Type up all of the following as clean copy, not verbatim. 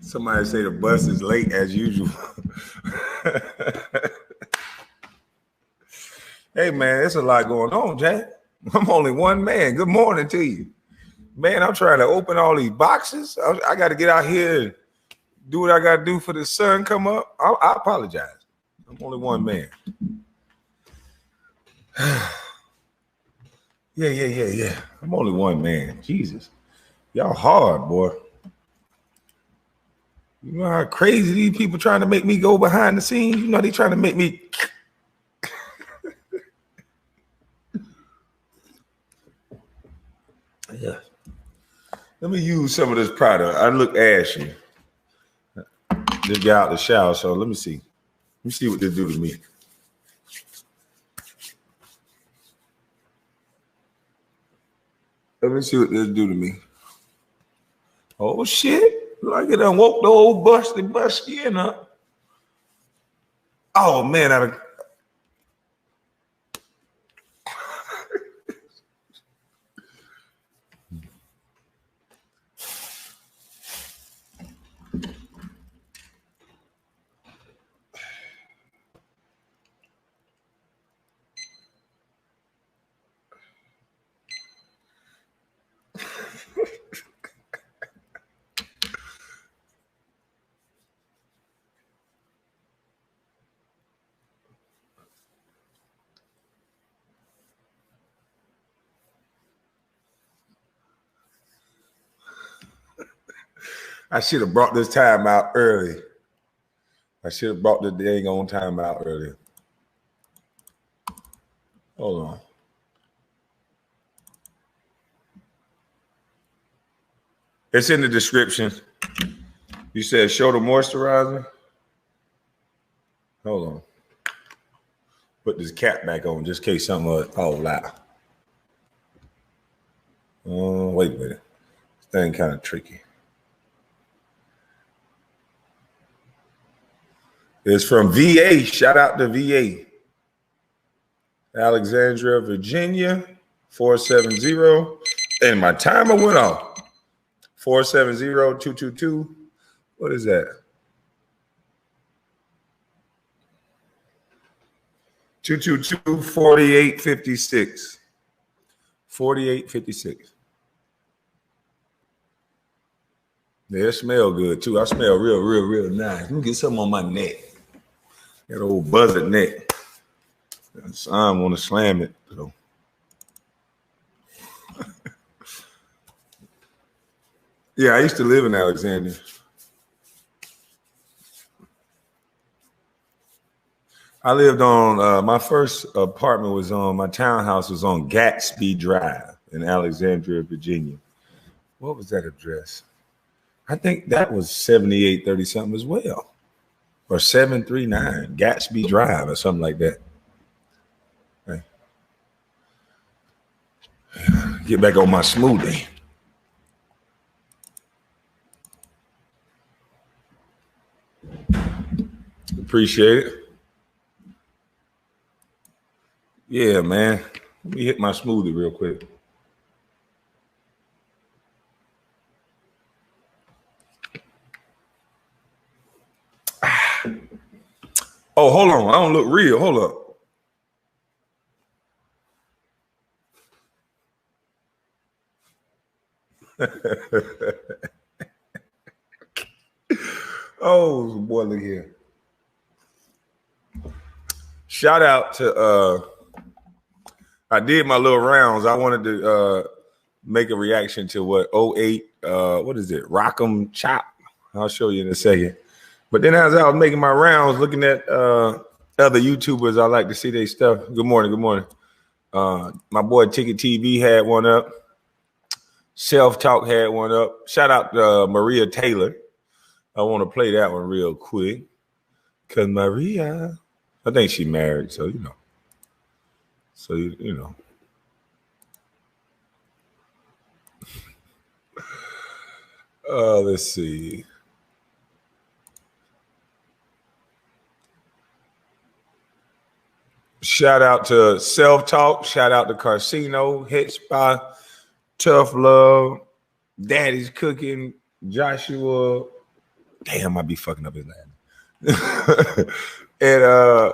Somebody say the bus is late as usual. Hey, man, there's a lot going on, Jack. I'm only one man. Good morning to you. Man, I'm trying to open all these boxes. I got to get out here and do what I got to do for the sun come up. I apologize. I'm only one man. Yeah. I'm only one man. Jesus. Y'all hard, boy. You know how crazy these people trying to make me go behind the scenes? You know they trying to make me... Yeah. Let me use some of this product. I look ashy. Just got out the shower, so let me see. Let me see what this do to me. Let me see what this do to me. Oh shit! Like it done woke the old busted skin up. Oh man, I should have brought this time out early. I should have brought the dang on time out earlier. Hold on. It's in the description. You said show the moisturizer. Hold on. Put this cap back on just in case something fall out. Wait a minute. This thing kind of tricky. It's from VA. Shout out to VA. Alexandria, Virginia, 470. And my timer went off. 470-222. What is that? 222-4856. 4856. Yeah, it smell good too. I smell real nice. Let me get something on my neck. That old buzzard neck. I want to slam it. So. Yeah, I used to live in Alexandria. I lived on, my first apartment was on, my townhouse was on Gatsby Drive in Alexandria, Virginia. What was that address? I think that was 7830 something as well. Or 739 Gatsby Drive or something like that. Hey. Get back on my smoothie. Appreciate it. Yeah, man. Let me hit my smoothie real quick. Oh, hold on. I don't look real. Hold up. Oh, boy, look here. Shout out to I did my little rounds. I wanted to make a reaction to what 08 what is it? Rock'em Chop. I'll show you in a second. But then as I was making my rounds, looking at other YouTubers, I like to see their stuff. Good morning. My boy Ticket TV had one up. Self Talk had one up. Shout out to Maria Taylor. I want to play that one real quick. Cause Maria, I think she married, so you know. So you know. Let's see. Shout out to Self Talk. Shout out to Casino, Hit Spot, Tough Love, Daddy's Cooking, Joshua. Damn, I be fucking up his name. And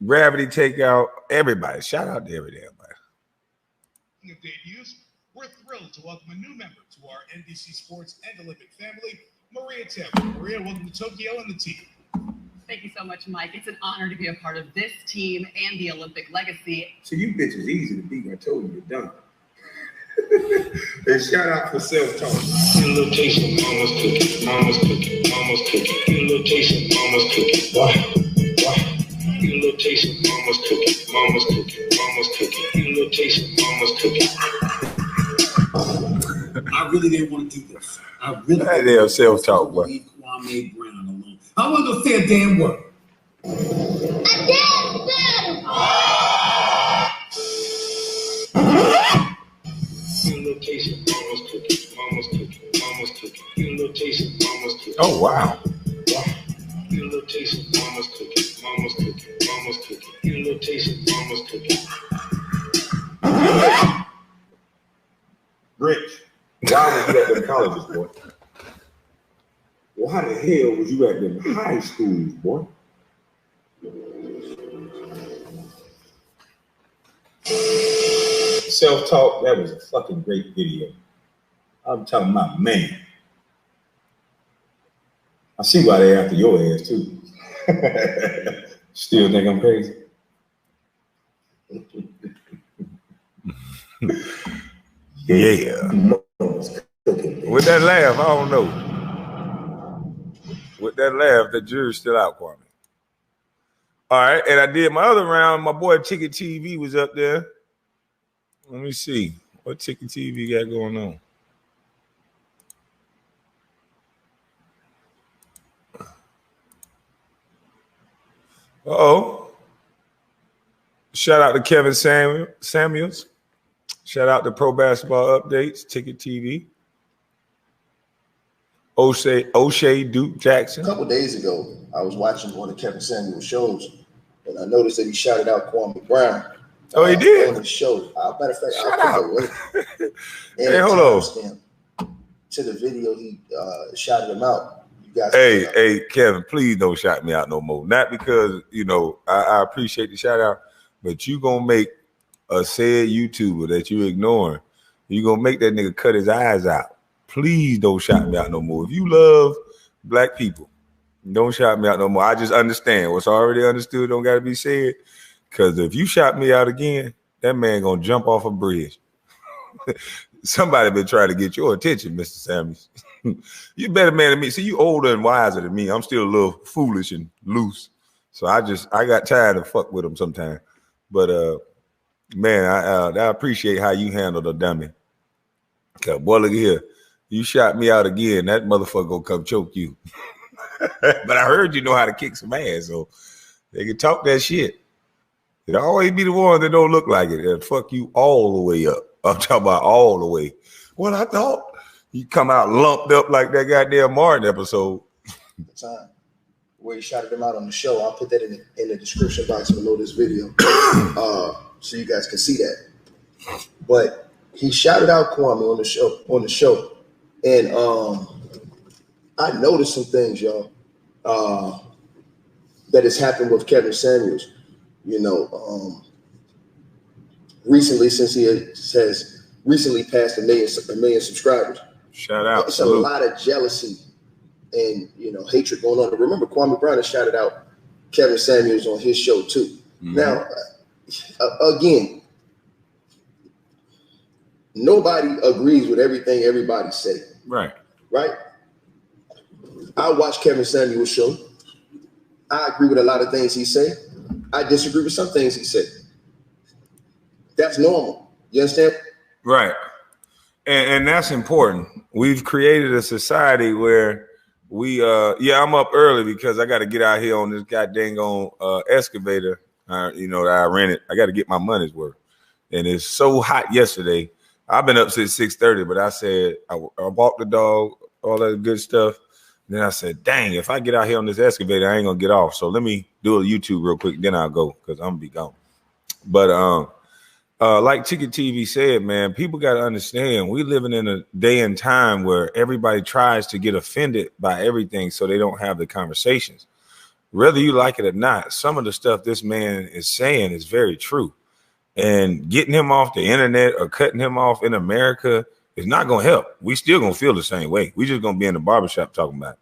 Gravity Takeout. Everybody. Shout out to every damn body. Debuts. We're thrilled to welcome a new member to our NBC Sports and Olympic family, Maria Taylor. Maria, welcome to Tokyo and the team. Thank you so much, Mike. It's an honor to be a part of this team and the Olympic legacy. So you bitches easy to beat. I told you you're done. And shout out for self-talk. Get a little taste of mama's cookie, mama's cookie, mama's cookie. Get a little taste of mama's cookie. Why? Get a little taste of mama's cookie, mama's cookie, mama's cookie. Get a little taste of mama's cookie. I really didn't want to do this. I really That damn self-talk, boy. leave KWAME Brown alone. I wasn't gonna say a damn word. A damn battle. Get a little taste of mama's cookie, mama's cookie, mama's cookie. Get a little taste of mama's cookie. Oh, wow. Get a little taste of mama's cookie, mama's cookie, mama's cookie. Get a little taste of mama's cookie. Rich, why was you at the colleges, boy? Well, how the hell was you at the high schools, boy? Self-talk, that was a fucking great video. I'm talking about, man. I see why they after your ass too. Still think I'm crazy? Yeah. With that laugh, I don't know. With that laugh, the jury's still out, Kwame. All right, and I did my other round. My boy Ticket TV was up there. Let me see what Ticket TV got going on. Uh-oh. Shout out to Kevin Samuels. Shout out to Pro Basketball Updates, Ticket TV. O'Shea Duke Jackson. A couple days ago, I was watching one of Kevin Samuels' shows, and I noticed that he shouted out KwameHBrown. Oh, he did? On his show. Matter of fact, Shout I'll out. put the link. Hey, hold on. To the video, he shouted him out. You guys. Hey, Kevin, please don't shout me out no more. Not because, you know, I appreciate the shout out, but you gonna make a said YouTuber that you ignoring, you gonna make that nigga cut his eyes out. Please don't shout me out no more. If you love black people, don't shout me out no more. I just understand what's already understood don't gotta be said. Because if you shout me out again, that man gonna jump off a bridge. Somebody been trying to get your attention, Mr. Samuels. You better man than me. See, you older and wiser than me. I'm still a little foolish and loose. So I got tired of fuck with him sometimes. But man, I appreciate how you handle the dummy. Cause boy, look here. You shot me out again, that motherfucker gonna come choke you. But I heard you know how to kick some ass, so they can talk that shit. It always be the one that don't look like it. It'll fuck you all the way up. I'm talking about all the way. Well, I thought you come out lumped up like that goddamn Martin episode. The time where he shouted him out on the show. I'll put that in the description box below this video, so you guys can see that. But he shouted out Kwame on the show, and I noticed some things, y'all, that has happened with Kevin Samuels. You know, recently, since he has recently passed a million subscribers. Shout out. It's a lot of jealousy and, you know, hatred going on. Remember, KwameHBrown has shouted out Kevin Samuels on his show too. Mm-hmm. Now, again, nobody agrees with everything everybody say. Right. I watch Kevin Samuels' show. I agree with a lot of things he say. I disagree with some things he said. That's normal. You understand? Right. And that's important. We've created a society where we I'm up early because I got to get out here on this goddamn excavator. You know, that I rented. I got to get my money's worth. And it's so hot yesterday. I've been up since 6:30, but I said I walked the dog, all that good stuff. Then I said, dang, if I get out here on this excavator, I ain't gonna get off. So let me do a YouTube real quick, then I'll go because I'm gonna be gone. But like Ticket TV said, man, people got to understand we living in a day and time where everybody tries to get offended by everything so they don't have the conversations. Whether you like it or not, some of the stuff this man is saying is very true. And getting him off the internet or cutting him off in America is not going to help. We still going to feel the same way. We just going to be in the barbershop talking about it.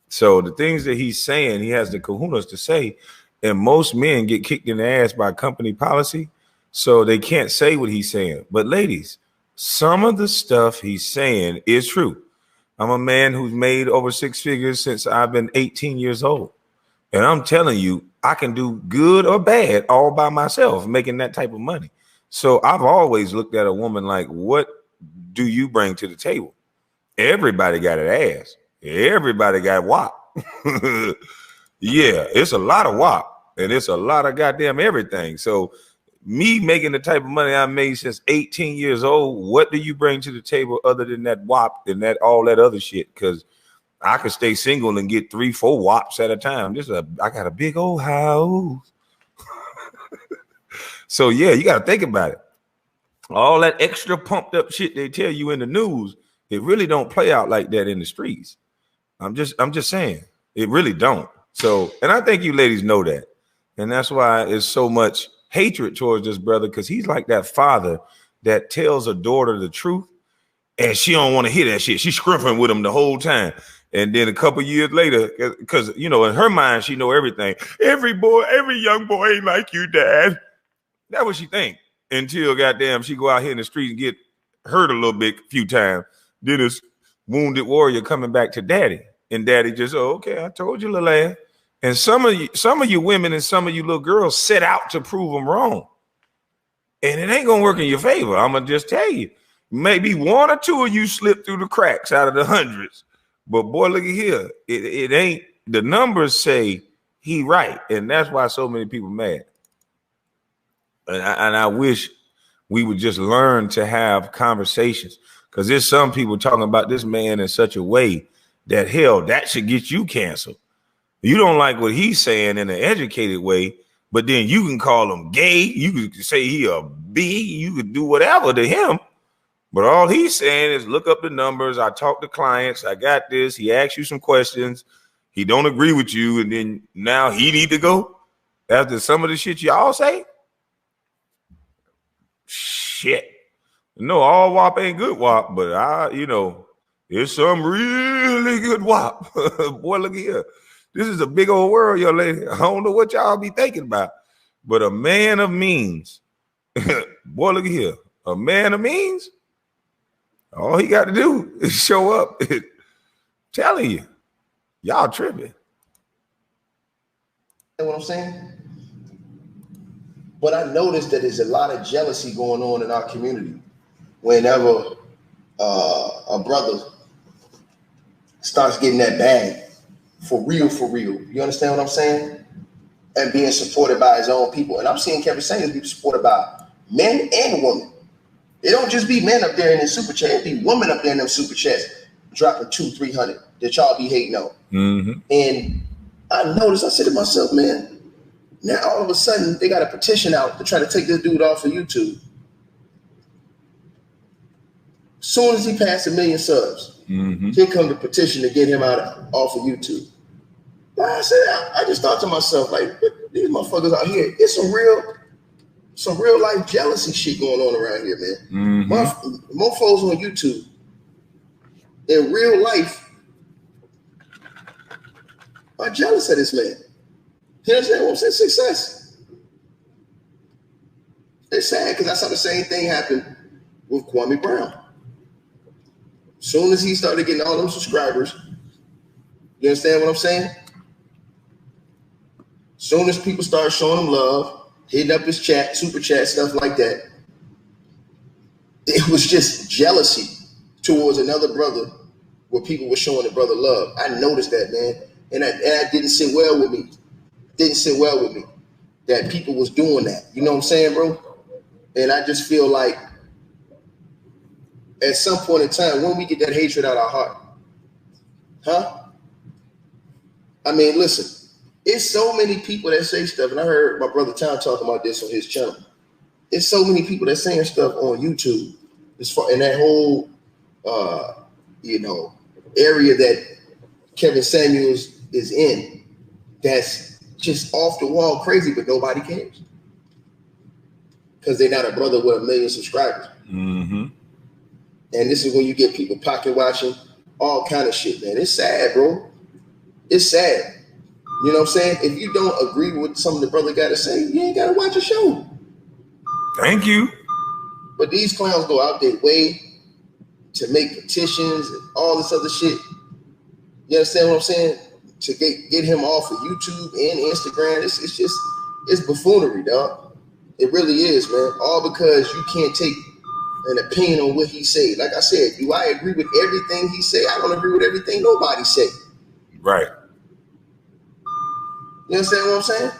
So the things that he's saying, he has the kahunas to say, and most men get kicked in the ass by company policy. So they can't say what he's saying. But ladies, some of the stuff he's saying is true. I'm a man who's made over 6 figures since I've been 18 years old. And I'm telling you, I can do good or bad all by myself making that type of money. So I've always looked at a woman like, what do you bring to the table? Everybody got an ass. Everybody got WAP. Yeah, it's a lot of WAP. And it's a lot of goddamn everything. So me making the type of money I made since 18 years old, what do you bring to the table other than that WAP and that all that other shit? Because I could stay single and get 3-4 WAPs at a time. I got a big old house. So yeah, you got to think about it. All that extra pumped up shit they tell you in the news, it really don't play out like that in the streets. I'm just saying, it really don't. So, and I think you ladies know that. And that's why it's so much hatred towards this brother, because he's like that father that tells a daughter the truth and she don't want to hear that shit. She's scruffing with him the whole time. And then a couple years later, because, you know, in her mind, she know everything. Every young boy ain't like you, Dad. That's what she think. Until, goddamn, she go out here in the street and get hurt a little bit a few times. Then it's wounded warrior coming back to daddy. And daddy just, oh, okay, I told you, little ass. And some of you women and some of you little girls set out to prove them wrong. And it ain't going to work in your favor. I'm going to just tell you. Maybe 1 or 2 of you slip through the cracks out of the hundreds. But boy, look at here. It ain't, the numbers say he right. And that's why so many people mad. And I wish we would just learn to have conversations. Because there's some people talking about this man in such a way that, hell, that should get you canceled. You don't like what he's saying in an educated way, but then you can call him gay. You can say he a B. You could do whatever to him. But all he's saying is look up the numbers. I talk to clients. I got this. He asks you some questions. He don't agree with you. And then now he need to go after some of the shit y'all say. Shit. No, all WAP ain't good WAP, but it's some really good WAP. Boy, look here. This is a big old world, young lady. I don't know what y'all be thinking about, but a man of means. Boy, look here. A man of means. All he got to do is show up. Telling you, y'all tripping. You know what I'm saying? But I noticed that there's a lot of jealousy going on in our community. Whenever a brother starts getting that bag, for real. You understand what I'm saying? And being supported by his own people. And I'm seeing Kevin Samuels be supported by men and women. It don't just be men up there in their super chat. It be women up there in them super chats dropping 200-300 that y'all be hating on. Mm-hmm. And I noticed, I said to myself, man, now all of a sudden they got a petition out to try to take this dude off of YouTube. Soon as he passed 1 million subs, here come the petition to get him off of YouTube. Like I said, I just thought to myself, like, these motherfuckers out here, it's some real life jealousy shit going on around here, man. Mofos on YouTube in real life are jealous of this man. You understand what I'm saying? Success. It's sad because I saw the same thing happen with KwameHBrown. Soon as he started getting all them subscribers, you understand what I'm saying? Soon as people started showing him love, hitting up his chat, super chat, stuff like that, it was just jealousy towards another brother where people were showing the brother love. I noticed that, man. And that didn't sit well with me. That people was doing that. You know what I'm saying, bro? And I just feel like at some point in time, when we get that hatred out of our heart, I mean, listen, it's so many people that say stuff, and I heard my brother Tom talking about this on his channel. it's so many people that saying stuff on YouTube as far in that whole area that Kevin Samuels is in, that's just off the wall crazy, but nobody cares because they're not a brother with 1 million subscribers. Mm-hmm. And this is when you get people pocket watching all kind of shit, man. It's sad, bro. It's sad. You know what I'm saying? If you don't agree with something the brother got to say, you ain't got to watch a show. Thank you. But these clowns go out their way to make petitions and all this other shit. You understand what I'm saying? To get him off of YouTube and Instagram. It's buffoonery, dog. It really is, man. All because you can't take an opinion on what he say. Like I said, do I agree with everything he say? I don't agree with everything nobody say. Right. You understand what I'm saying?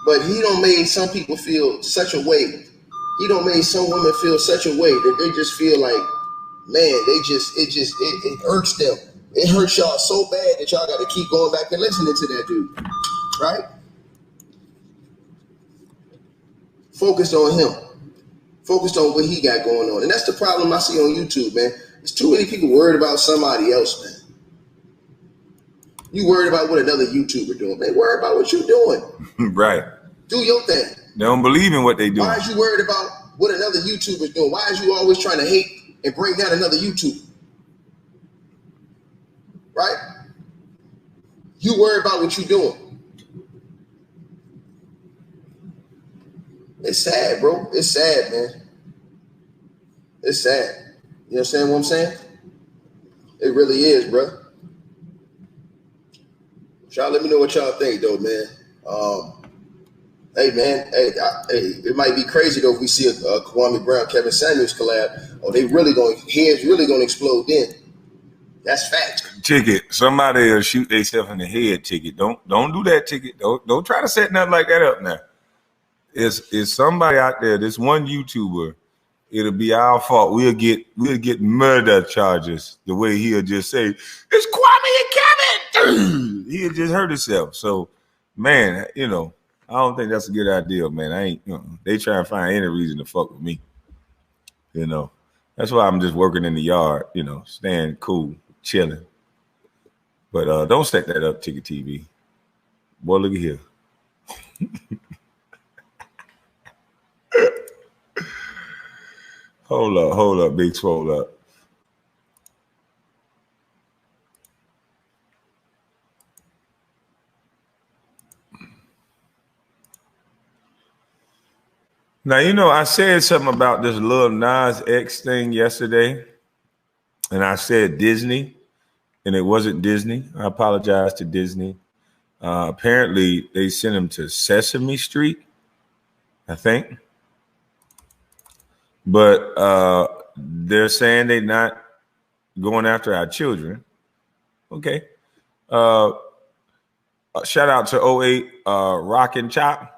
But he don't make some people feel such a way. He don't make some women feel such a way that they just feel like, man, it irks them. It hurts y'all so bad that y'all got to keep going back and listening to that dude, right? Focused on him. Focused on what he got going on. And that's the problem I see on YouTube, man. There's too many people worried about somebody else, man. You worried about what another YouTuber doing, man. Worry about what you're doing. Right. Do your thing. They don't believe in what they do. Why is you worried about what another YouTuber's doing? Why is you always trying to hate and bring down another YouTuber? Right? You worry about what you're doing. It's sad, bro. It's sad, man. It's sad. You understand what I'm saying? It really is, bro. Y'all let me know what y'all think, though, man. Hey, man. It might be crazy though if we see a KwameHBrown, Kevin Samuels collab. Oh, heads really gonna explode then. That's fact. Ticket. Somebody will shoot themselves in the head. Ticket. Don't do that. Ticket. Don't try to set nothing like that up now. It's somebody out there. This one YouTuber. It'll be our fault. We'll get murder charges. The way he'll just say, "It's Kwame and Kevin." He'll just hurt himself. So, man, I don't think that's a good idea, man. They try to find any reason to fuck with me. That's why I'm just working in the yard, staying cool, chilling. But don't set that up, Ticket TV. Boy, look at here. Hold up, big swole up. Now, I said something about this Lil Nas X thing yesterday, and I said Disney, and it wasn't Disney. I apologize to Disney. Apparently, they sent him to Sesame Street, I think. But they're saying they're not going after our children. Okay. Shout out to 08 Rock and Chop.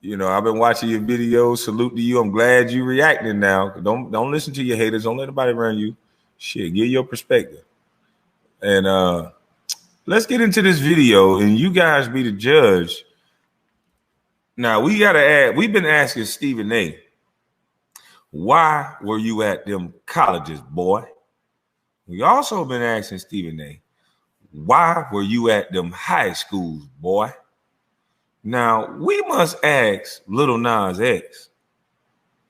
I've been watching your videos. Salute to you. I'm glad you reacting now. Don't listen to your haters. Don't let nobody run you. Shit, get your perspective. And let's get into this video, and you guys be the judge. Now, we've been asking Stephen A., why were you at them colleges, boy? We also been asking Stephen A., why were you at them high schools, boy? Now, we must ask Little Nas X,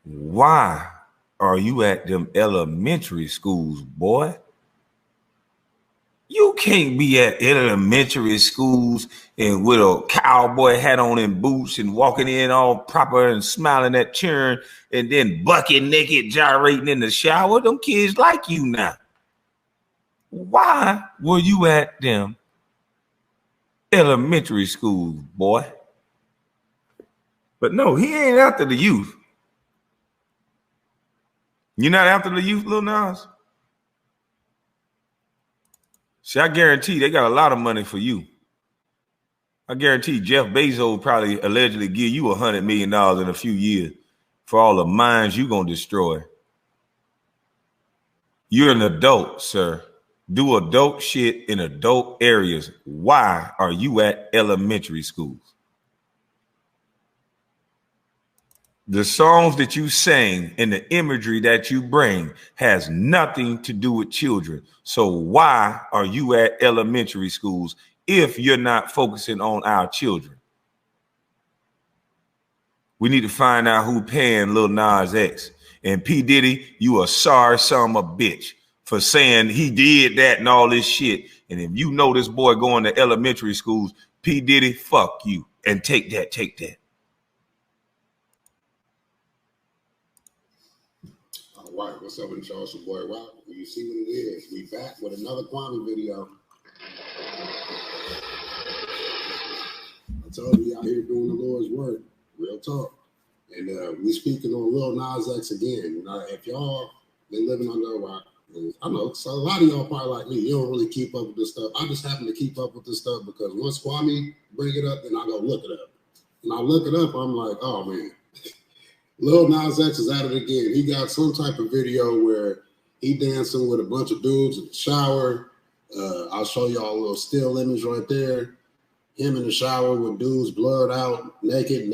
why are you at them elementary schools, boy? You can't be at elementary schools and with a cowboy hat on and boots and walking in all proper and smiling at children and then bucket naked gyrating in the shower. Them kids like you now. Why were you at them elementary schools, boy? But no, he ain't after the youth. You're not after the youth, Lil Nas? See, I guarantee they got a lot of money for you. I guarantee Jeff Bezos will probably allegedly give you $100 million in a few years for all the mines you're going to destroy. You're an adult, sir. Do adult shit in adult areas. Why are you at elementary schools? The songs that you sing and the imagery that you bring has nothing to do with children. So why are you at elementary schools if you're not focusing on our children? We need to find out who paying Lil Nas X. And P. Diddy, you a sorry son of a bitch for saying he did that and all this shit. And if you know this boy going to elementary schools, P. Diddy, fuck you. And take that, take that. All right, what's up with y'all? It's your boy Rock. You see what it is. We back with another KWAME video. I told you, out here doing the Lord's work. Real talk. And we speaking on Lil Nas X again. Now, if y'all been living under a rock, I know, so a lot of y'all probably like me, you don't really keep up with this stuff. I just happen to keep up with this stuff because once KWAME bring it up, then I go look it up. And I look it up, I'm like, oh man. Lil Nas X is at it again. He got some type of video where he dancing with a bunch of dudes in the shower. I'll show y'all a little still image right there. Him in the shower with dudes blurred out, naked, and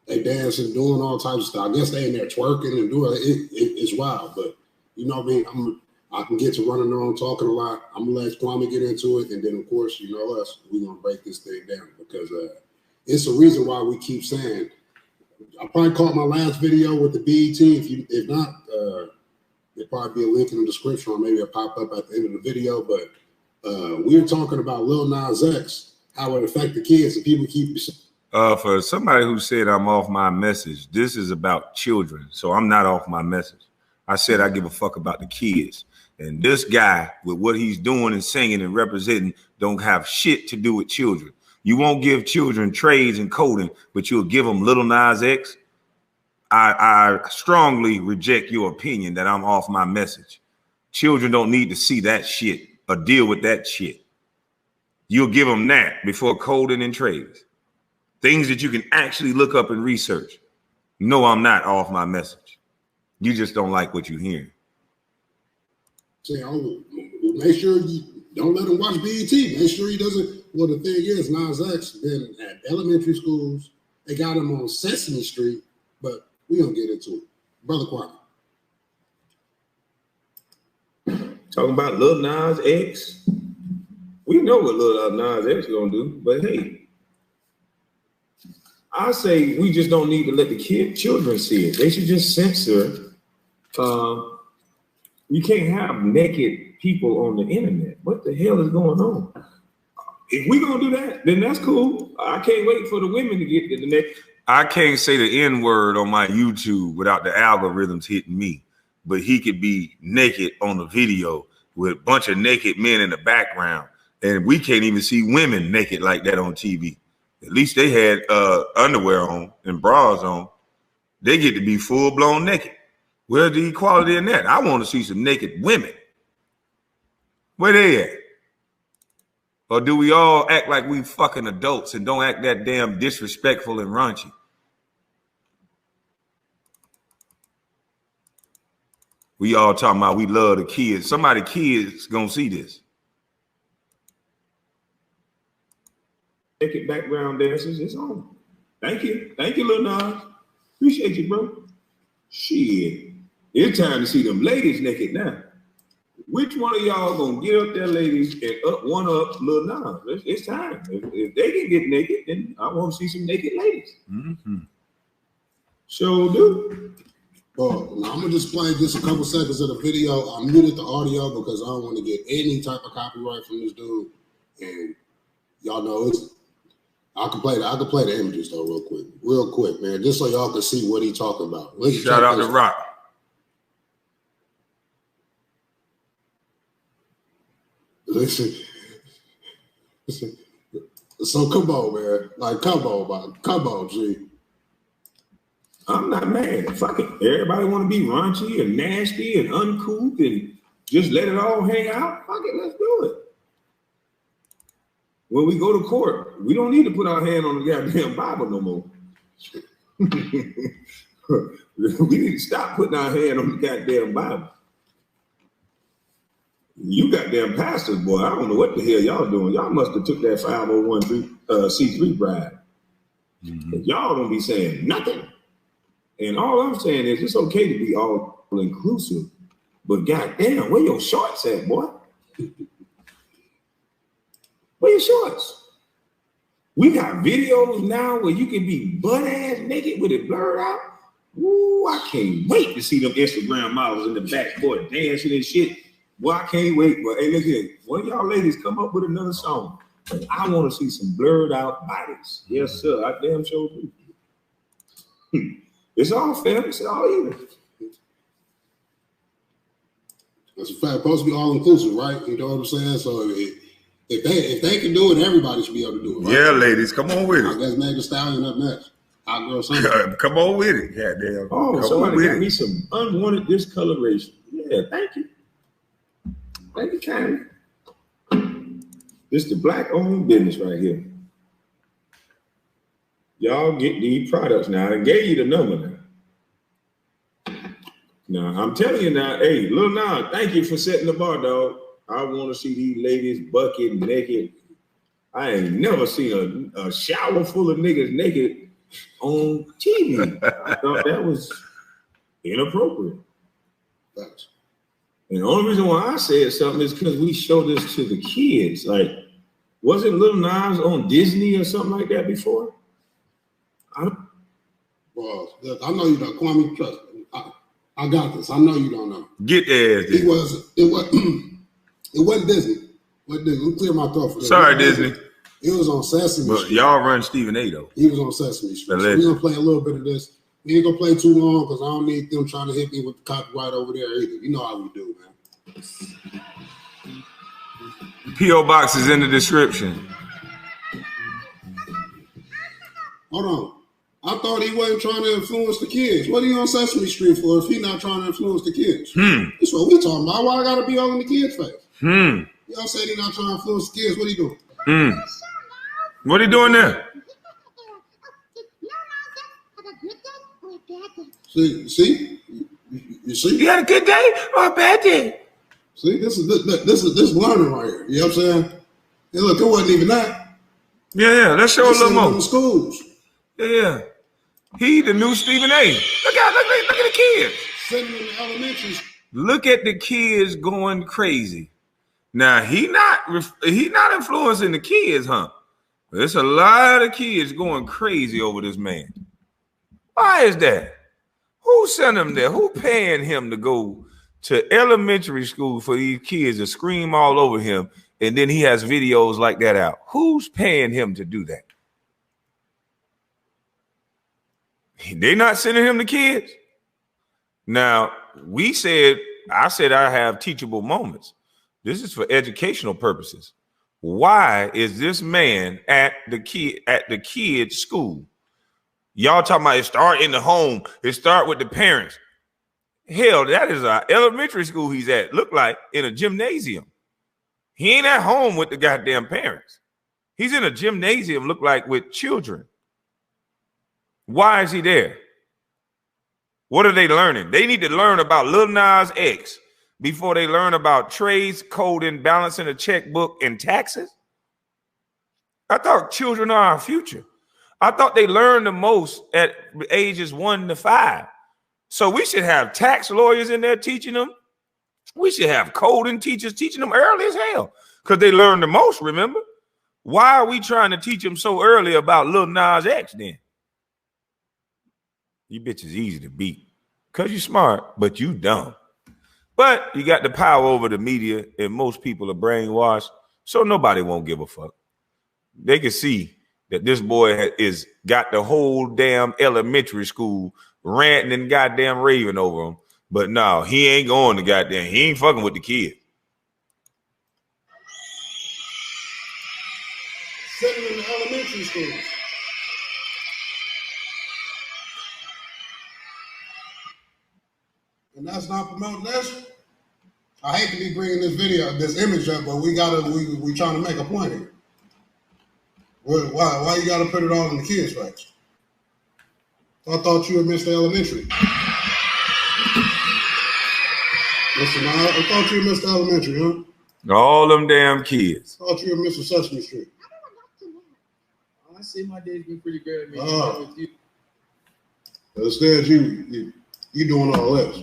they dancing, doing all types of stuff. I guess they in there twerking and doing it. It's wild, but you know what I mean? I can get to running on, talking a lot. I'm gonna let KWAME get into it, and then of course, you know us, we're gonna break this thing down because it's a reason why we keep saying. I probably caught my last video with the BET. If not, there'll probably be a link in the description, or maybe it'll pop up at the end of the video. But we're talking about Lil Nas X, how it affect the kids, and people keep. For somebody who said I'm off my message, this is about children, so I'm not off my message. I said I give a fuck about the kids, and this guy with what he's doing and singing and representing don't have shit to do with children. You won't give children trades and coding, but you'll give them Lil Nas X. I strongly reject your opinion that I'm off my message. Children don't need to see that shit or deal with that shit. You'll give them that before coding and trades. Things that you can actually look up and research. No, I'm not off my message. You just don't like what you're hearing. Say, oh, make sure you don't let him watch BET. Make sure he doesn't. Well, the thing is, Nas X been at elementary schools. They got him on Sesame Street, but we don't get into it. Brother KWAME. Talking about Lil Nas X. We know what Lil Nas X gonna do, but hey, I say we just don't need to let the children see it. They should just censor. You can't have naked people on the internet. What the hell is going on? If we're gonna do that, then that's cool. I can't wait for the women to get to the next. I can't say the N-word on my YouTube without the algorithms hitting me, but he could be naked on the video with a bunch of naked men in the background, and we can't even see women naked like that on TV. At least they had underwear on and bras on. They get to be full-blown naked. Where's the equality in that? I want to see some naked women. Where they at? Or do we all act like we fucking adults and don't act that damn disrespectful and raunchy? We all talking about we love the kids. Somebody kids gonna see this. Naked background dancers, it's on. Thank you, Lil Nas. Appreciate you, bro. Shit, it's time to see them ladies naked now. Which one of y'all gonna get up there, ladies, and up Lil Nas? It's time. If they can get naked, then I want to see some naked ladies. Mm-hmm. Sure do. Well, I'm gonna just play just a couple seconds of the video. I muted the audio because I don't want to get any type of copyright from this dude. And y'all know I can play the images though real quick, man, just so y'all can see what he's talking about. Shout out to Rock. Listen. So come on, man. Like, come on, G. I'm not mad. Fuck it. Everybody want to be raunchy and nasty and uncouth and just let it all hang out. Fuck it, let's do it. When we go to court, we don't need to put our hand on the goddamn Bible no more. We need to stop putting our hand on the goddamn Bible. You goddamn pastors, boy. I don't know what the hell y'all doing. Y'all must have took that 501c3 bribe. Mm-hmm. Y'all don't be saying nothing. And all I'm saying is it's okay to be all inclusive, but goddamn, where your shorts at, boy? Where your shorts? We got videos now where you can be butt ass naked with it blurred out. Ooh, I can't wait to see them Instagram models in the backboard dancing and shit. Boy, I can't wait. But hey, look here, one of y'all ladies come up with another song. I want to see some blurred out bodies. Yes, sir. I damn sure do. It's all fair. It's all even. That's a fact. Supposed to be all inclusive, right? You know what I'm saying? So if they can do it, everybody should be able to do it. Right? Yeah, ladies, come on with it. I guess Meg Thee Stallion up next. Hot girl summer. Come on with it. Goddamn. Oh, somebody got me some unwanted discoloration. Yeah, thank you. Thank you, kindly. This is the black-owned business right here. Y'all get these products now. I gave you the number now. Now, I'm telling you now, hey, Lil Nas, thank you for setting the bar, dog. I want to see these ladies bucket naked. I ain't never seen a shower full of niggas naked on TV. I thought that was inappropriate. Thanks. And the only reason why I said something is because we show this to the kids. Like, wasn't Lil Nas on Disney or something like that before? Well, I know you don't. Kwame, trust me. I got this. I know you don't know. Get there. It wasn't Disney. Let me clear my throat for this. Sorry, Disney. It was on Sesame But Street. y'all run Stephen A. though. He was on Sesame Street. So we're gonna play a little bit of this. We ain't gonna play too long because I don't need them trying to hit me with the copyright over there either. You know how we do, man. P.O. Box is in the description. Hold on. I thought he wasn't trying to influence the kids. What are you on Sesame Street for if he not trying to influence the kids? That's what we talking about. Why I gotta be all in the kids' face? Y'all said he not trying to influence the kids. What he doing? What are you doing there? See? You see? You had a good day or a bad day? See, this is learning right here. You know what I'm saying? Hey, look, it wasn't even that. Yeah. Let's show a little more. In the schools. Yeah. He the new Stephen A. Look at the kids. Sitting in the elementary school. Look at the kids going crazy. Now he not influencing the kids, huh? There's a lot of kids going crazy over this man. Why is that? Who sent him there? Who paying him to go to elementary school for these kids to scream all over him, and then he has videos like that out? Who's paying him to do that? They not sending him the kids. Now, I said I have teachable moments. This is for educational purposes. Why is this man at the kid's school? Y'all talking about it start in the home. It start with the parents. Hell, that is an elementary school he's at. Look like in a gymnasium. He ain't at home with the goddamn parents. He's in a gymnasium, look like with children. Why is he there? What are they learning? They need to learn about Lil Nas X before they learn about trades, coding, balancing a checkbook, and taxes. I thought children are our future. I thought they learn the most at ages 1 to 5. So we should have tax lawyers in there teaching them. We should have coding teachers teaching them early as hell because they learn the most, remember? Why are we trying to teach them so early about Lil Nas X then? You bitches easy to beat because you smart, but you dumb. But you got the power over the media, and most people are brainwashed, so nobody won't give a fuck. They can see that this boy is got the whole damn elementary school ranting and goddamn raving over him. But no, he ain't going to goddamn, he ain't fucking with the kid. Sitting in the elementary school. And that's not promoting this. I hate to be bringing this image up, but we trying to make a point here. Why you got to put it all in the kids' face? I thought you were Mr. Elementary. Listen, I thought you were Mr. Elementary, huh? All them damn kids. I thought you were Mr. Sesame Street. I see my day's been pretty good, man. Oh. Instead, you doing all this.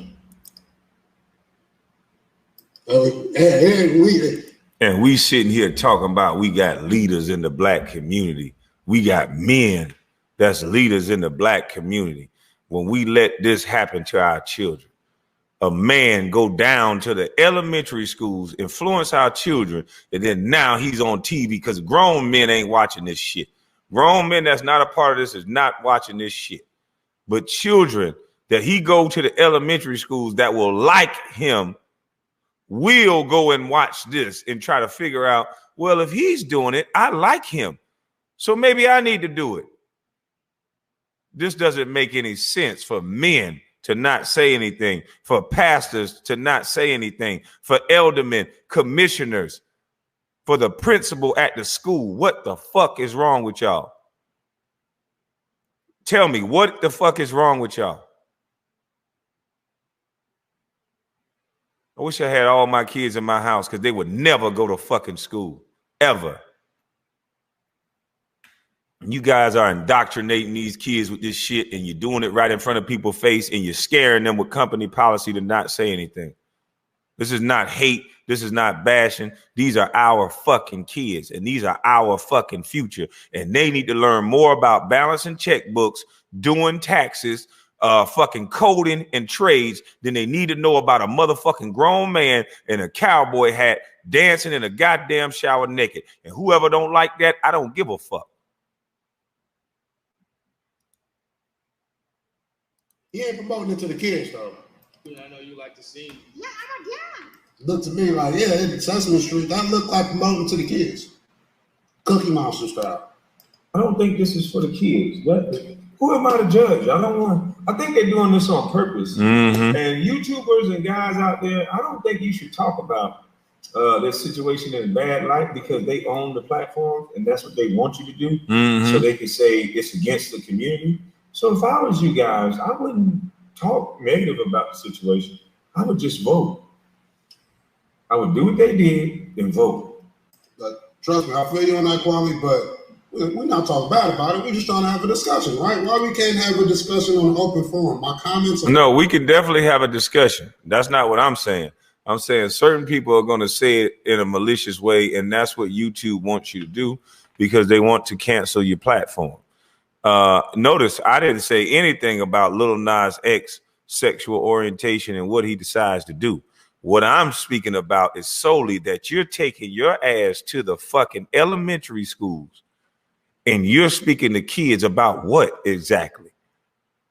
And we sitting here talking about we got leaders in the black community. We got men that's leaders in the black community. When we let this happen to our children, a man go down to the elementary schools, influence our children, and then now he's on TV because grown men ain't watching this shit. Grown men that's not a part of this is not watching this shit. But children that he go to the elementary schools that will like him will go and watch this and try to figure out, well, if he's doing it, I like him. So maybe I need to do it. This doesn't make any sense for men to not say anything, for pastors to not say anything, for eldermen, commissioners, for the principal at the school. What the fuck is wrong with y'all? Tell me, what the fuck is wrong with y'all? I wish I had all my kids in my house because they would never go to fucking school, ever. You guys are indoctrinating these kids with this shit, and you're doing it right in front of people's face, and you're scaring them with company policy to not say anything. This is not hate. This is not bashing. These are our fucking kids, and these are our fucking future, and they need to learn more about balancing checkbooks, doing taxes, fucking coding and trades than they need to know about a motherfucking grown man in a cowboy hat dancing in a goddamn shower naked. And whoever don't like that, I don't give a fuck. He ain't promoting it to the kids, though. Yeah, I know you like to sing. Yeah, Look to me like, yeah, in Sesame Street, that looked like promoting to the kids. Cookie Monster style. I don't think this is for the kids. But who am I to judge? I think they're doing this on purpose. Mm-hmm. And YouTubers and guys out there, I don't think you should talk about this situation in a bad light because they own the platform and that's what they want you to do. Mm-hmm. So they can say it's against the community. So if I was you guys, I wouldn't talk negative about the situation. I would just vote. I would do what they did and vote. But trust me, I feel you on that, Kwame, but we're not talking bad about it. We're just trying to have a discussion, right? Why we can't have a discussion on an open forum? My comments are— No, we can definitely have a discussion. That's not what I'm saying. I'm saying certain people are going to say it in a malicious way, and that's what YouTube wants you to do because they want to cancel your platform. Notice I didn't say anything about Lil Nas X sexual orientation and what he decides to do. What I'm speaking about is solely that you're taking your ass to the fucking elementary schools and you're speaking to kids about what exactly?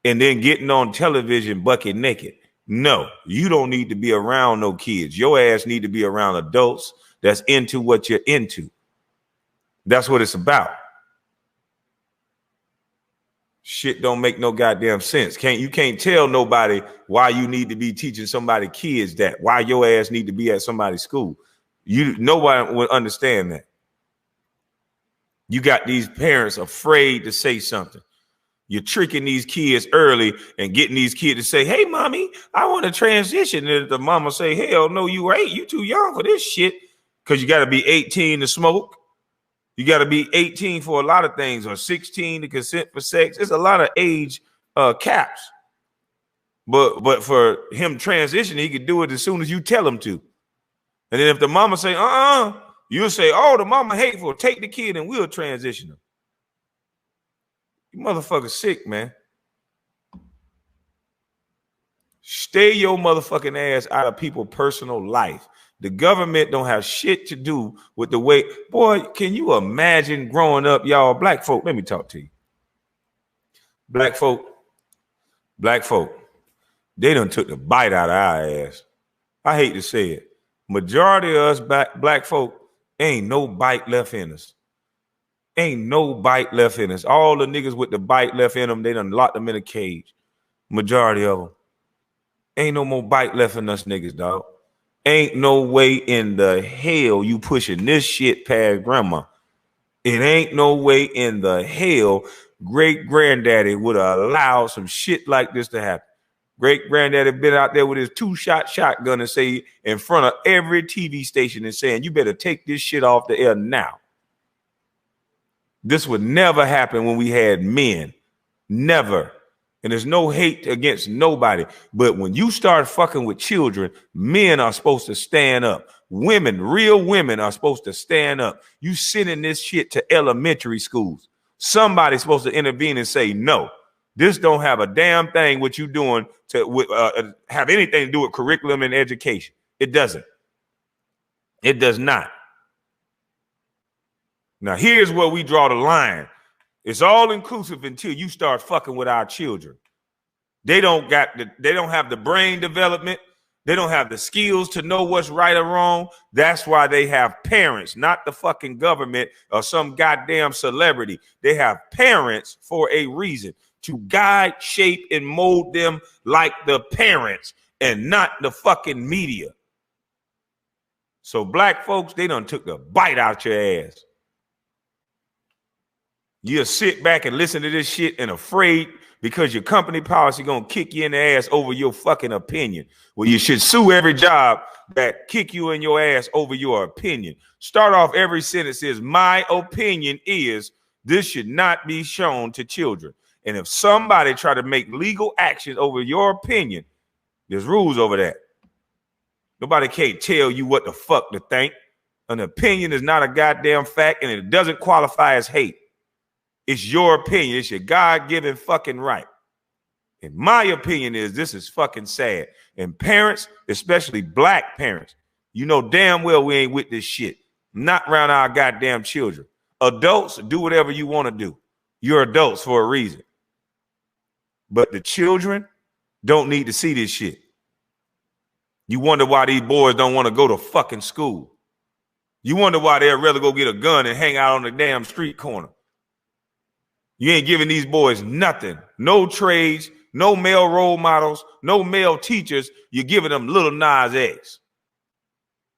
And then getting on television bucket naked. No, you don't need to be around no kids. Your ass need to be around adults that's into what you're into. That's what it's about. Shit don't make no goddamn sense. You can't tell nobody why you need to be teaching somebody kids that, why your ass need to be at somebody's school. Nobody would understand that. You got these parents afraid to say something. You're tricking these kids early and getting these kids to say, hey, mommy, I want to transition. And the mama say, hell no, you ain't. You too young for this shit. Because you got to be 18 to smoke. You got to be 18 for a lot of things, or 16 to consent for sex. There's a lot of age caps. But for him transitioning, he could do it as soon as you tell him to. And then if the mama say, you'll say, oh, the mama hateful. Take the kid and we'll transition him. You motherfuckers sick, man. Stay your motherfucking ass out of people's personal life. The government don't have shit to do with the way, boy, can you imagine growing up, y'all, black folk, let me talk to you. Black folk, they done took the bite out of our ass. I hate to say it. Majority of us black folk, ain't no bite left in us. Ain't no bite left in us. All the niggas with the bite left in them, they done locked them in a cage. Majority of them. Ain't no more bite left in us niggas, dog. Ain't no way in the hell you pushing this shit past grandma. It ain't no way in the hell great granddaddy would have allowed some shit like this to happen. Great granddaddy been out there with his 2-shot shotgun and say in front of every TV station and saying, you better take this shit off the air now. This would never happen when we had men. Never. And there's no hate against nobody. But when you start fucking with children, men are supposed to stand up. Women, real women are supposed to stand up. You sending this shit to elementary schools. Somebody's supposed to intervene and say, no, this don't have a damn thing what you doing to have anything to do with curriculum and education. It doesn't. It does not. Now, here's where we draw the line. It's all inclusive until you start fucking with our children. They don't have the brain development. They don't have the skills to know what's right or wrong. That's why they have parents, not the fucking government or some goddamn celebrity. They have parents for a reason, to guide, shape, and mold them like the parents and not the fucking media. So black folks, they done took the bite out your ass. You'll sit back and listen to this shit and afraid because your company policy gonna kick you in the ass over your fucking opinion. Well, you should sue every job that kick you in your ass over your opinion. Start off every sentence is, my opinion is this should not be shown to children. And if somebody try to make legal action over your opinion, there's rules over that. Nobody can't tell you what the fuck to think. An opinion is not a goddamn fact, and it doesn't qualify as hate. It's your opinion. It's your God-given fucking right. And my opinion is this is fucking sad. And parents, especially black parents, you know damn well we ain't with this shit. Not around our goddamn children. Adults, do whatever you want to do. You're adults for a reason. But the children don't need to see this shit. You wonder why these boys don't want to go to fucking school. You wonder why they'd rather go get a gun and hang out on the damn street corner. You ain't giving these boys nothing. No trades, no male role models, no male teachers. You're giving them Little Nas X.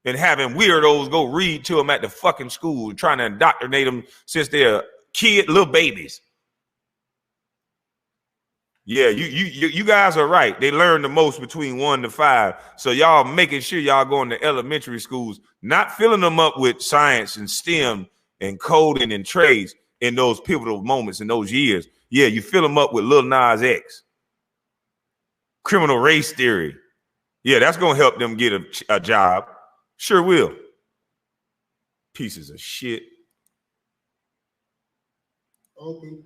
And having weirdos go read to them at the fucking school, trying to indoctrinate them since they're little babies. Yeah, you guys are right. They learn the most between 1 to 5. So y'all making sure y'all going to elementary schools, not filling them up with science and STEM and coding and trades in those pivotal moments in those years. Yeah, you fill them up with Lil Nas X. Criminal race theory. Yeah, that's going to help them get a job. Sure will. Pieces of shit. Open.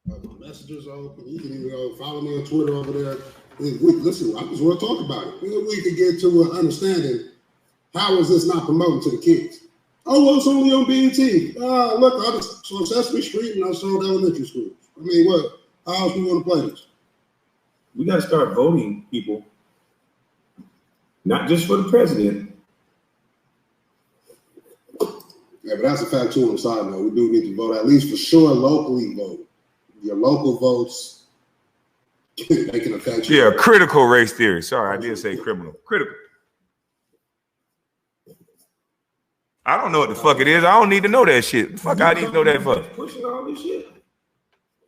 My messages are open. You can even go follow me on Twitter over there. Listen, I just want to talk about it. We can get to an understanding. How is this not promoting to the kids? Oh, well, it's only on BET. Look, I was on Sesame Street and I saw elementary schools. I mean, what? How else we want to play this? We got to start voting, people. Not just for the president. Yeah, but that's a fact too on the side note. We do need to vote, at least for sure, locally vote. Your local votes, they can affect you. Yeah, critical race theory. Sorry, I did say criminal. Critical. I don't know what the fuck it is. I don't need to know that shit. Fuck, I need to know that for. Pushing all this shit.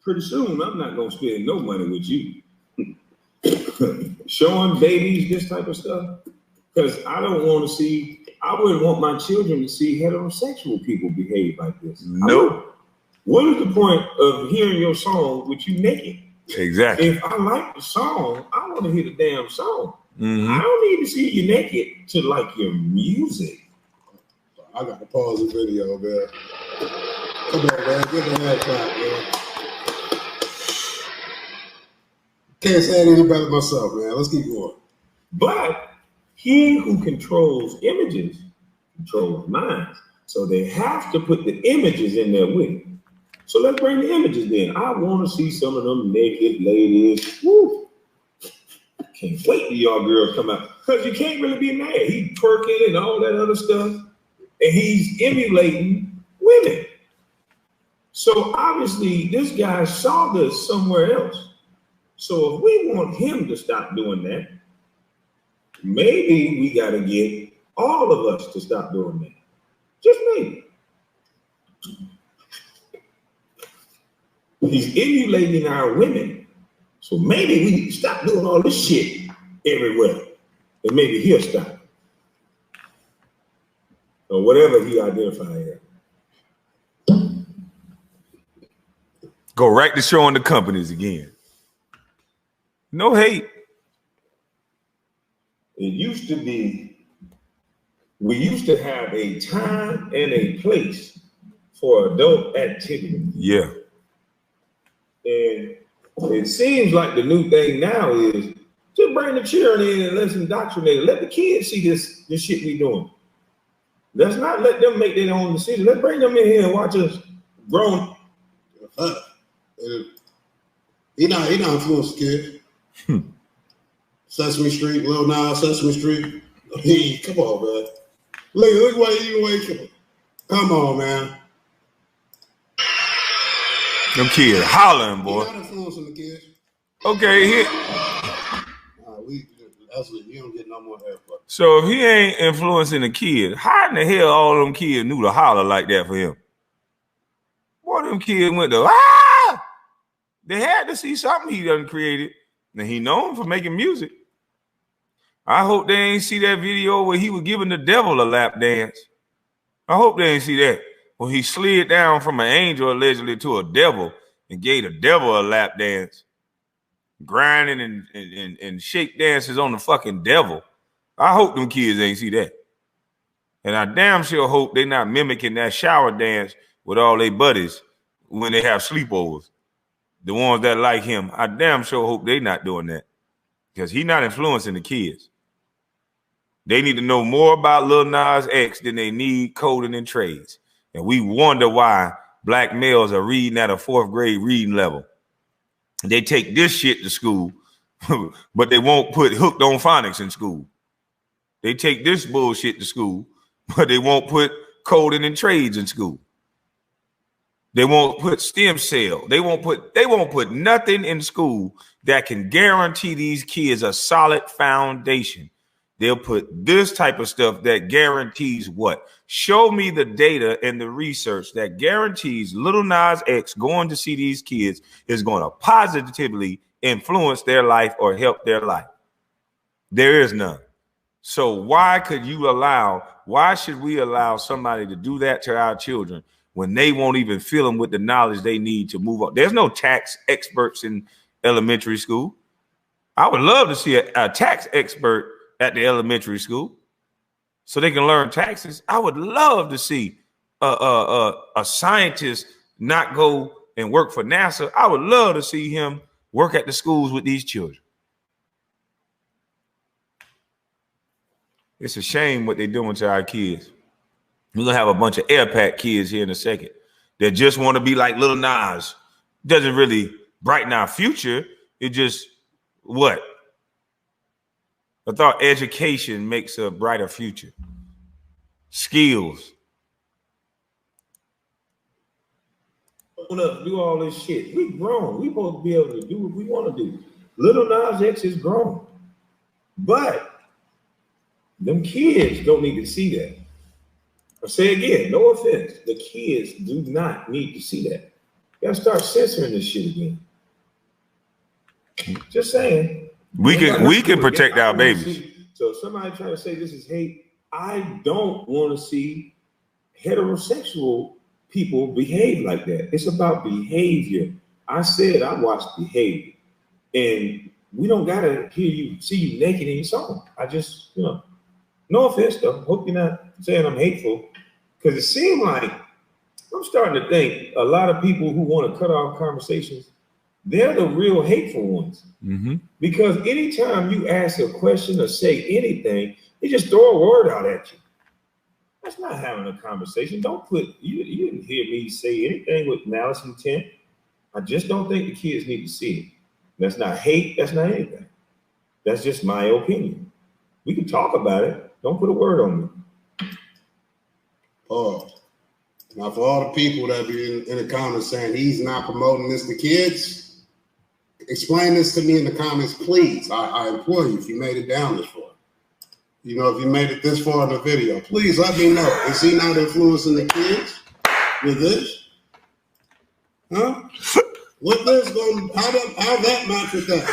Pretty soon, I'm not gonna spend no money with you. Showing babies this type of stuff, because I don't want to see. I wouldn't want my children to see heterosexual people behave like this. No. What is the point of hearing your song with you naked? Exactly. If I like the song, I want to hear the damn song. Mm-hmm. I don't need to see you naked to like your music. I got to pause the video, man. Come on, man. Get the hand clap, man. Can't say it any better myself, man. Let's keep going. But he who controls images controls minds. So they have to put the images in there with it. So let's bring the images in. I want to see some of them naked ladies. Woo. Can't wait till y'all girls come out. Because you can't really be mad. He's twerking and all that other stuff. And he's emulating women. So obviously this guy saw this somewhere else. So if we want him to stop doing that, maybe we got to get all of us to stop doing that. Just maybe. He's emulating our women. So maybe we need to stop doing all this shit everywhere. And maybe he'll stop. Or whatever he identifies as. Go right to showing the companies again. No hate. It used to be, we used to have a time and a place for adult activity. Yeah. And it seems like the new thing now is just bring the children in and let's indoctrinate. Let the kids see this shit we doing. Let's not let them make their own decisions. Let's bring them in here and watch us grown. He not influenced kid. Sesame Street, Lil Nas, Sesame Street. Hey, come on, man. Look what you wait. Come on, man. Them kids hollering, boy. He not influencing the kids. Okay, here. You don't get no more airplay. So if he ain't influencing the kid, how in the hell all them kids knew to holler like that for him? Boy, them kids went to They had to see something he done created. And he known for making music. I hope they ain't see that video where he was giving the devil a lap dance. I hope they ain't see that. When he slid down from an angel allegedly to a devil and gave the devil a lap dance. Grinding and shake dances on the fucking devil. I hope them kids ain't see that. And I damn sure hope they not mimicking that shower dance with all their buddies when they have sleepovers. The ones that like him, I damn sure hope they not doing that. Because he not influencing the kids. They need to know more about Lil Nas X than they need coding and trades. And we wonder why black males are reading at a 4th grade reading level. They take this shit to school, but they won't put hooked on phonics in school. They take this bullshit to school, but they won't put coding and trades in school. They won't put stem cell. They won't put nothing in school that can guarantee these kids a solid foundation. They'll put this type of stuff that guarantees what? Show me the data and the research that guarantees Lil Nas X going to see these kids is going to positively influence their life or help their life. There is none. So why should we allow somebody to do that to our children when they won't even fill them with the knowledge they need to move on? There's no tax experts in elementary school. I would love to see a tax expert at the elementary school so they can learn taxes. I would love to see a scientist not go and work for NASA. I would love to see him work at the schools with these children. It's a shame what they're doing to our kids. We're going to have a bunch of air pack kids here in a second that just want to be like Lil Nas. Doesn't really brighten our future. It just, what? I thought education makes a brighter future. Skills. Do all this shit. We grown. We supposed to be able to do what we want to do. Lil Nas X is grown. But them kids don't need to see that. I say again, no offense. The kids do not need to see that. You gotta start censoring this shit again. Just saying. We can protect our babies. So if somebody trying to say this is hate, I don't want to see heterosexual people behave like that. It's about behavior. I said I watched behavior. And we don't gotta see you naked in your song. I just, no offense though. Hope you're not saying I'm hateful. Because it seemed like I'm starting to think a lot of people who want to cut off conversations, they're the real hateful ones. Mm-hmm. Because anytime you ask a question or say anything, they just throw a word out at you. That's not having a conversation. You didn't hear me say anything with malice intent. I just don't think the kids need to see it. That's not hate. That's not anything. That's just my opinion. We can talk about it. Don't put a word on me. Now, for all the people that be in the comments saying he's not promoting this to kids, explain this to me in the comments, please. I implore you, if you made it down this far. If you made it this far in the video, please let me know. Is he not influencing the kids with this? Huh? What this going? How that match with that?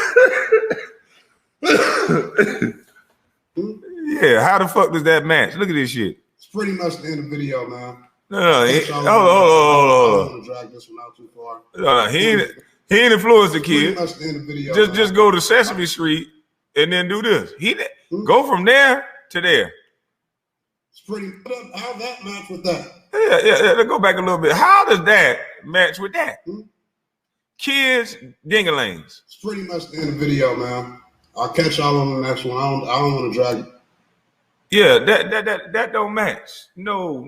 Yeah, how the fuck does that match? Look at this shit. It's pretty much the end of the video, man. No. Hold on. Drag this one out too far. No, He ain't influenced the Pretty kid. much the end of the video. Just go to Sesame Street and then do this. Go from there to there. It's pretty. How that match with that? Yeah. Let's go back a little bit. How does that match with that? Kids, dingalangs. It's pretty much the end of the video, man. I'll catch y'all on the next one. I don't want to drag it. Yeah, that don't match. No.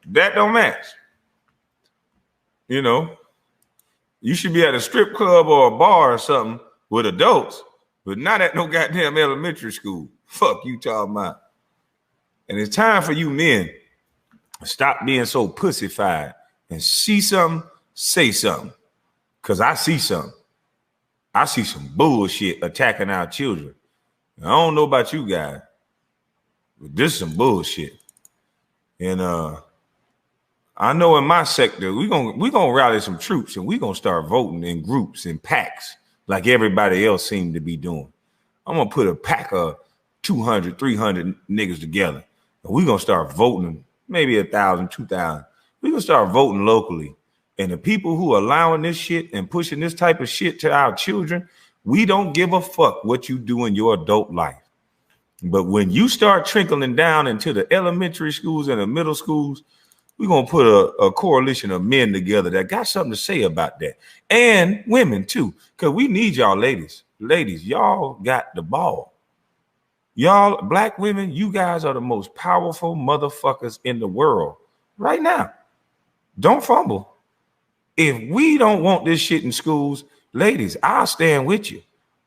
That don't match. You know, you should be at a strip club or a bar or something with adults, but not at no goddamn elementary school. Fuck you talking about. And it's time for you men to stop being so pussified and see something, say something. Because I see something. I see some bullshit attacking our children. I don't know about you guys, but this is some bullshit. And I know in my sector, we gonna rally some troops and we gonna start voting in groups and packs like everybody else seemed to be doing. I'm gonna put a pack of 200, 300 niggas together. And we gonna start voting, maybe 1,000, 2,000. We gonna start voting locally. And the people who are allowing this shit and pushing this type of shit to our children, we don't give a fuck what you do in your adult life. But when you start trickling down into the elementary schools and the middle schools, we're going to put a coalition of men together that got something to say about that. And women, too, because we need y'all ladies. Ladies, y'all got the ball. Y'all, black women, you guys are the most powerful motherfuckers in the world right now. Don't fumble. If we don't want this shit in schools, ladies, I'll stand with you.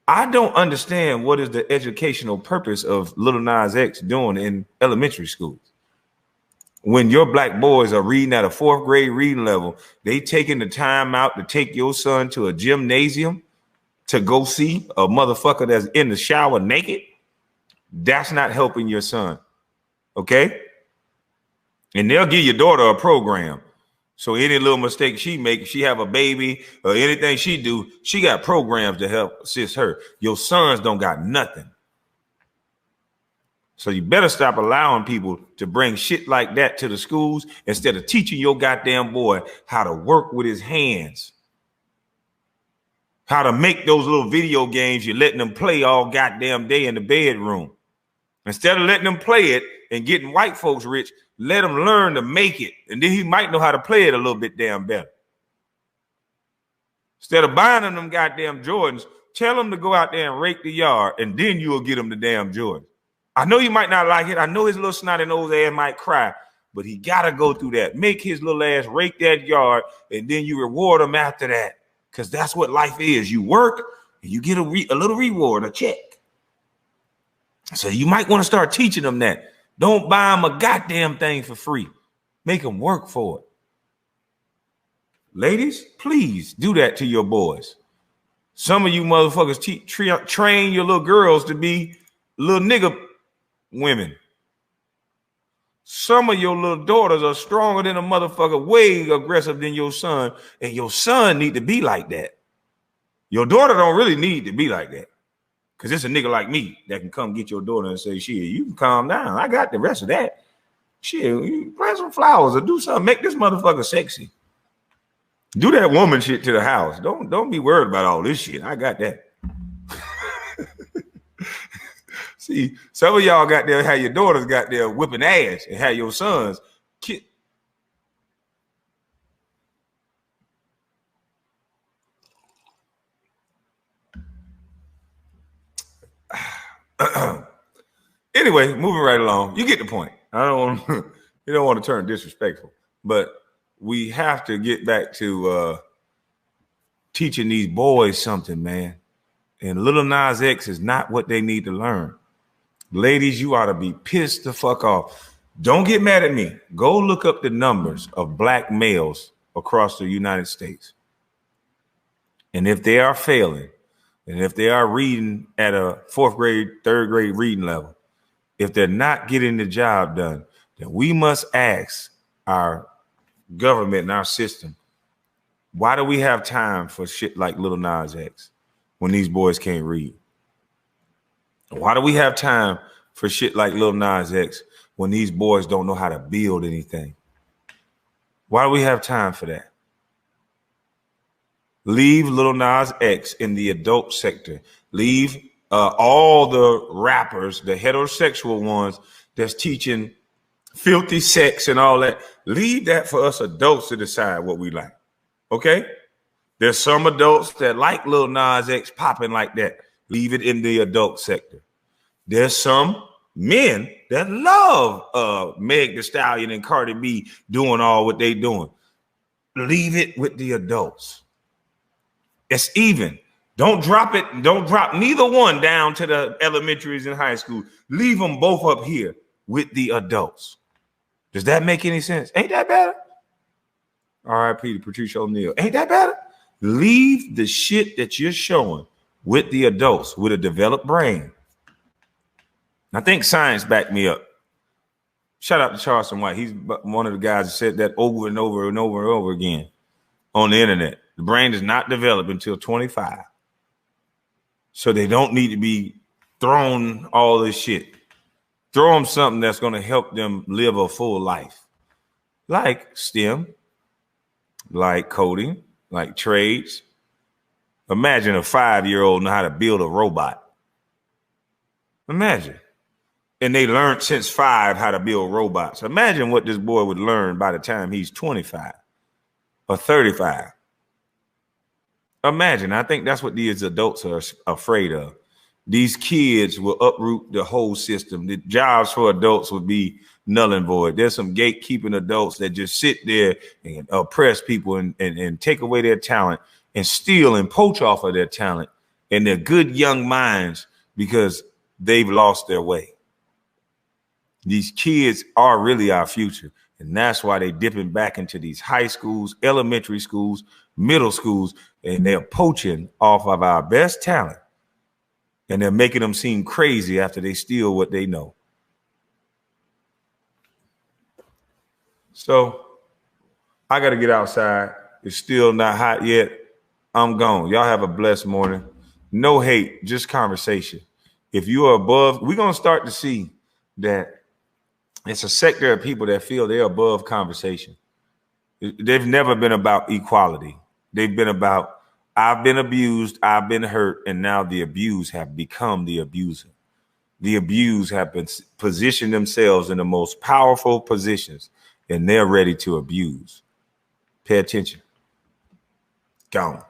I don't understand what is the educational purpose of Lil Nas X doing in elementary schools. When your black boys are reading at a 4th grade reading level, they taking the time out to take your son to a gymnasium to go see a motherfucker that's in the shower naked. That's not helping your son, okay? And they'll give your daughter a program. So any little mistake she make, she have a baby or anything she do, she got programs to help assist her. Your sons don't got nothing. So you better stop allowing people to bring shit like that to the schools instead of teaching your goddamn boy how to work with his hands. How to make those little video games you're letting them play all goddamn day in the bedroom. Instead of letting them play it and getting white folks rich, let him learn to make it. And then he might know how to play it a little bit damn better. Instead of buying them goddamn Jordans, tell him to go out there and rake the yard, and then you'll get him the damn Jordans. I know you might not like it. I know his little snotty nose ass might cry, but he got to go through that. Make his little ass rake that yard, and then you reward him after that. Because that's what life is. You work, and you get a little reward, a check. So you might want to start teaching them that. Don't buy them a goddamn thing for free. Make them work for it. Ladies, please do that to your boys. Some of you motherfuckers train your little girls to be little nigga women. Some of your little daughters are stronger than a motherfucker, way aggressive than your son, and your son need to be like that. Your daughter don't really need to be like that. Because it's a nigga like me that can come get your daughter and say, shit, you can calm down. I got the rest of that. Shit, you plant some flowers or do something. Make this motherfucker sexy. Do that woman shit to the house. Don't be worried about all this shit. I got that. See, some of y'all got there, how your daughters got there whipping ass and how your sons kid. Anyway, moving right along. You get the point. You don't want to turn disrespectful, but we have to get back to teaching these boys something, man. And Lil Nas X is not what they need to learn. Ladies, you ought to be pissed the fuck off. Don't get mad at me. Go look up the numbers of black males across the United States. And if they are failing, and if they are reading at a 4th grade, 3rd grade reading level, if they're not getting the job done, then we must ask our government and our system, why do we have time for shit like Lil Nas X when these boys can't read? Why do we have time for shit like Lil Nas X when these boys don't know how to build anything? Why do we have time for that? Leave Lil Nas X in the adult sector. Leave all the rappers, the heterosexual ones that's teaching filthy sex and all that. Leave that for us adults to decide what we like. Okay? There's some adults that like Lil Nas X popping like that. Leave it in the adult sector. There's some men that love Meg Thee Stallion and Cardi B doing all what they doing. Leave it with the adults. It's even. Don't drop it. Don't drop neither one down to the elementaries and high school. Leave them both up here with the adults. Does that make any sense? Ain't that better? R.I.P. to Patricia O'Neal. Ain't that better? Leave the shit that you're showing with the adults with a developed brain. I think science backed me up. Shout out to Charleston White. He's one of the guys that said that over and over and over and over again on the internet. The brain does not develop until 25. So they don't need to be thrown all this shit. Throw them something that's going to help them live a full life. Like STEM, like coding, like trades. Imagine a 5-year-old know how to build a robot. Imagine. And they learned since 5 how to build robots. Imagine what this boy would learn by the time he's 25 or 35. Imagine. I think that's what these adults are afraid of. These kids will uproot the whole system. The jobs for adults would be null and void. There's some gatekeeping adults that just sit there and oppress people and take away their talent and steal and poach off of their talent and their good young minds because they've lost their way. These kids are really our future. And that's why they're dipping back into these high schools, elementary schools, middle schools, and they're poaching off of our best talent. And they're making them seem crazy after they steal what they know. So I got to get outside. It's still not hot yet. I'm gone. Y'all have a blessed morning. No hate, just conversation. If you are above, we're going to start to see that it's a sector of people that feel they're above conversation. They've never been about equality. They've been about, I've been abused, I've been hurt, and now the abused have become the abuser. The abused have been positioned themselves in the most powerful positions, and they're ready to abuse. Pay attention. Gone.